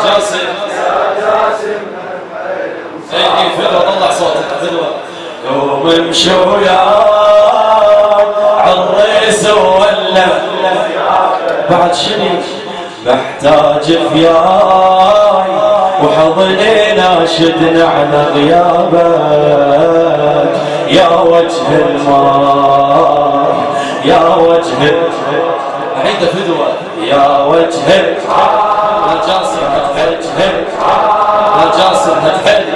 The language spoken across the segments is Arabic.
جاسم اي فدوى طلع صوتك فدوى. قوم امشوا يا عالريس ولا بعد شنو محتاج فياي وحضني ناشدنا على غيابك يا وجه الماء يا وجه عيد فدوى يا وجه يا جاسم هتحل يا جاسم هتحل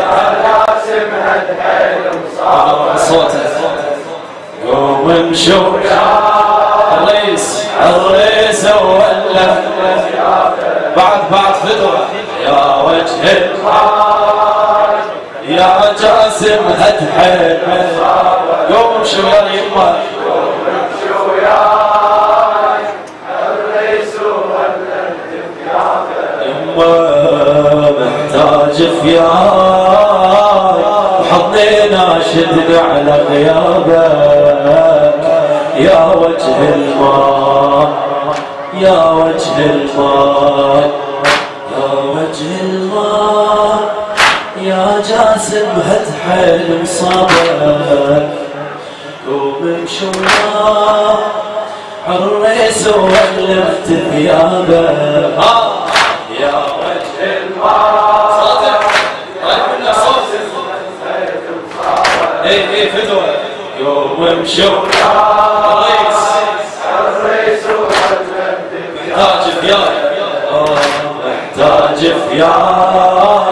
صوتك. قوم امشوا الريس ولا بعد فدوى يا وجه يا جاسم هتحل. قوم امشوا يا يما محتاج فياي وحضني ناشدنا على غيابك يا وجه الماء يا وجه الماء يا وجه الماء يا جاسم هتحل مصابك. قوم امشوا الريس ولفت ثيابك يا وجه الماء. صوتك طيب لنا صوتك اي فدوى. قوم امشوا الريس محتاج فياي محتاج فياي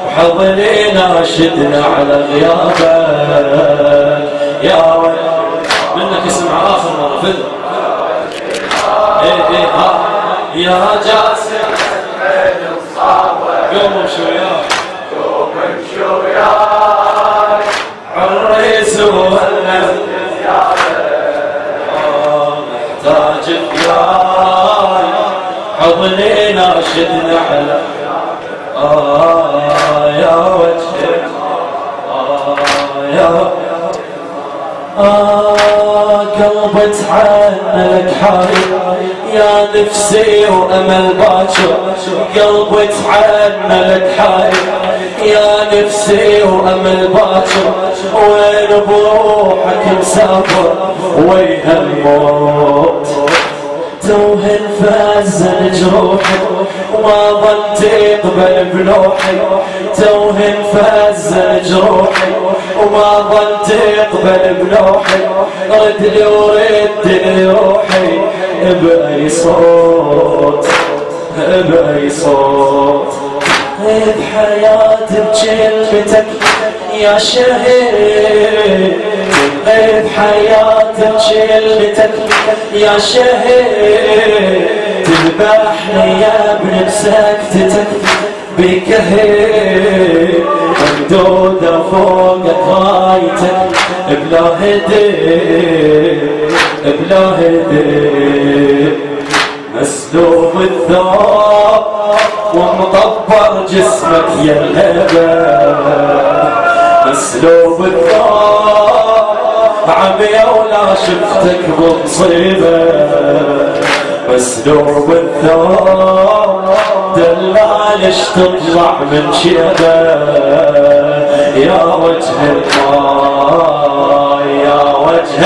وحضني ناشدنا على غيابك يا وجه. منك اسمع اخر مره فدوى اي ها يا جاسم قوم امشوا يا الريس ولا محتاج فياي حضني ناشدنا على يا وجه يا قلبي تحنك حايل يا نفسي وامل باكر. قلبي تحنك حايل يا نفسي وامل باكر. وين بروحك مسافر وين الموت توهن فازن جروحي وما ظل تقبل بلوحي. توهن فازن جروحي وما ظل تقبل بلوحي. ردلي وردني روحي بأي صوت بأي صوت. بحياتي بكلمتك يا شهيد بحياتي بكلمتك يا شهيد. تذبحني يا ابن بسكتتك بكهيل ممدودة فوق غايتك بلا هدي بلا هدي. مسلوب الثوب ومطبر جسمك يا الهبة. مسلوب الثوب عمي ولا شفتك بمصيبة. مسلوب الثوب دلالش تطلع من شيبة يا وجه الماء يا وجه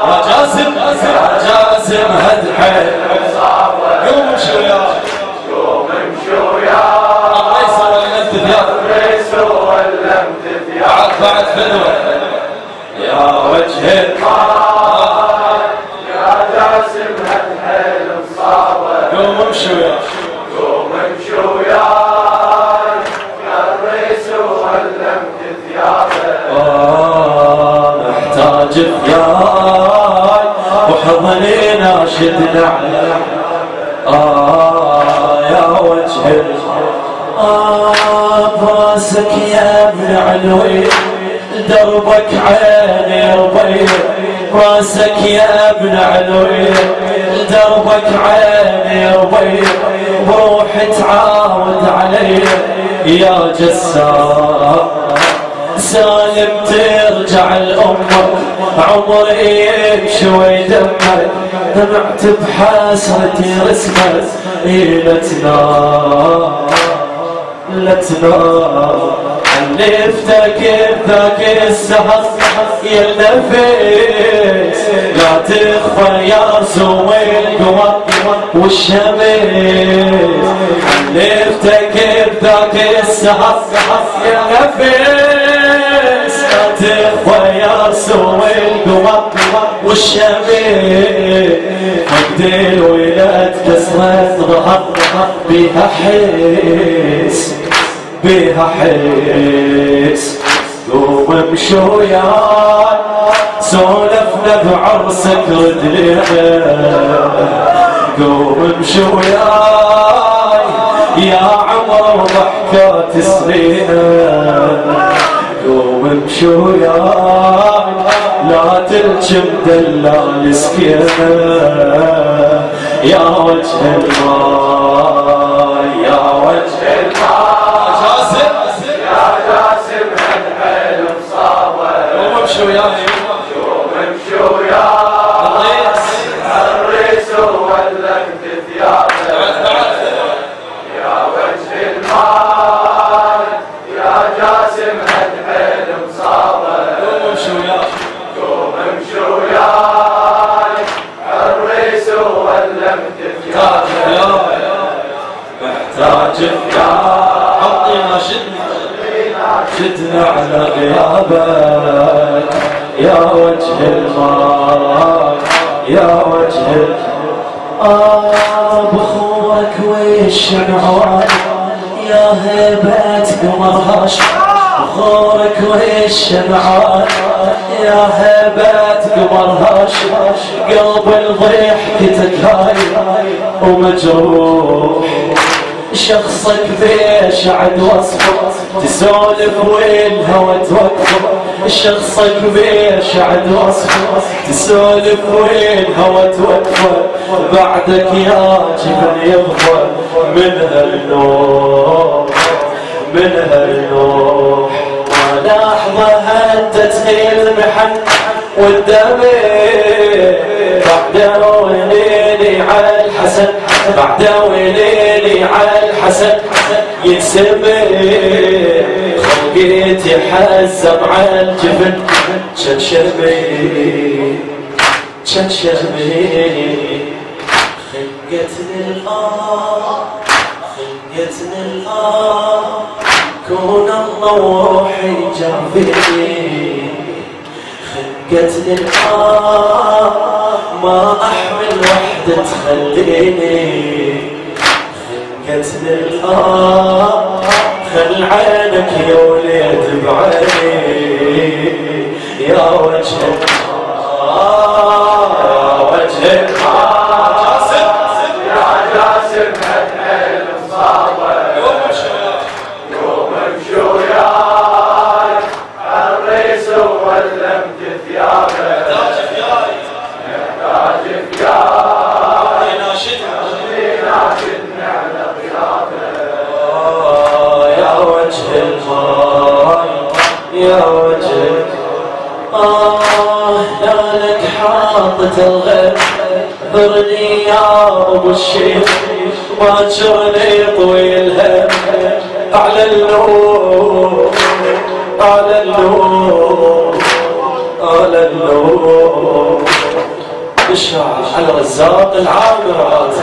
يا جاسم يا جاسم هدحل. قوم امشوا يا الريس ولمت ثياب بعد فدوى يا وجه الماء يا جاسم هدحل مصابك. قوم امشوا يا الريس وعلمت ثيابك. محتاج ثياب وحضني ناشدنا على يا وجه براسك يا ابن علوي دربك عيني ربيع. راسك يا ابن علوي دربك عيني ربيع. بروحي تعاود علي يا جسار. سالم ترجع الأمة عمري يمشي ويدمر. دمعت بحسرتي رسمك لا تنام لا تنام نفتكر ذاك السهر يا النفس لا تخفى يا سوي القمر والشمس نفتكر ذاك السهر يا النفس لا تخفى يا سوي القمر والشمس فقد الولاد كسرة ظهر بها حس بها حس قوم امشي وياي سولفنا بعرسك رد لنا قوم امشي وياي يا عمر وضحكات سنينا قوم امشي وياي لا ترجم دلال سكينة يا وجه الماء يا وجه الماء امشي وياي قوم امشي وياي الريس ولفت ثيابه يا وجه المال يا جاسم هالحيل مصابه قوم امشي وياي قوم امشي وياي الريس ولفت ثيابه محتاج ثياب عطينا شدنا على غيابك يا وجه الماء يا وجه بخورك والشمعان يا هيبة قمر هاشم بخورك والشمعان يا هيبة قمر هاشم قلب ضحكتك هاي ومجروح شخصك بيشعد وصفه تسولف والهوى توقفه شخصك بيشعد وصفه تسولف والهوى توقفه بعدك يا جبل يغفر من هالنوم من هالنوم ما لحظة هدتني المحن والدمع بعد وليلي على الحسن بعد وليلي على الحسن يتسمع خلقيتي حزم على الجبن شنشمي شنشمي خلقتني الآن خلقتني الآن كون الله وروحي جنبي خلقتني الآن ما أحمل وحدة تخليني خلقتني الآن خل عينك يا وليد بعيني يا وجه يا وجه يا جاسم هالحيل مصابه قوم امشي وياي الريس ولمت ثيابه يا وجه لا لك حاطة الغيب ذرني يا ابو الشيخ ما جرني طويل هم على النور على النور على النور الشاعر على رزاق العامرات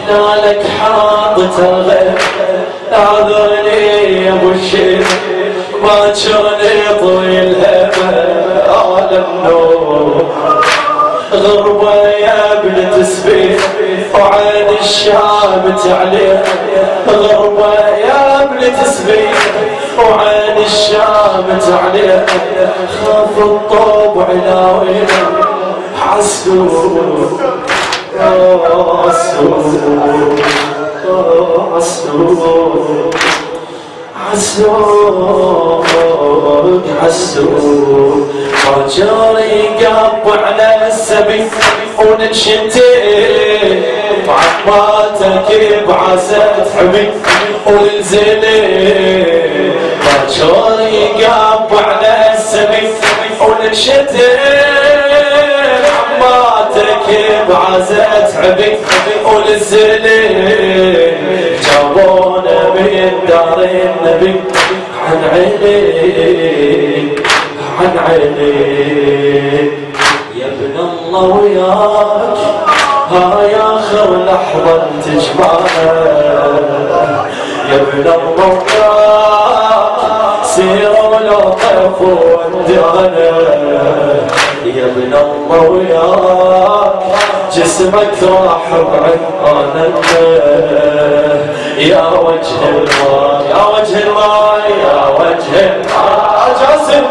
هنا لك حاطة الغيب اعذرني يا ابو الشيخ ما جرني طويل همه على النور غربة يا ابن تسبيح وعين الشام تعليه غربة يا ابن تسبيح وعين الشام تعليه خاف الطوب علاوينا حسود حسود حسود حسود حسود رجالي قطعنا السبي وننشتي بعماتك بعزة حبي وننزلي رجالي قطعنا السبي وننشتي بعماتك بعزة عبي وللزليل جابونا من دار النبي عن عيني عن عيني يا ابن الله وياك هاي آخر لحظة تجمعنا يا ابن الله وياك سيروا لو طفوا ودعنا يا ابن الله وياك جسمك راح بعطانك يا وجه الماء يا وجه الماء يا وجه الماء جاسم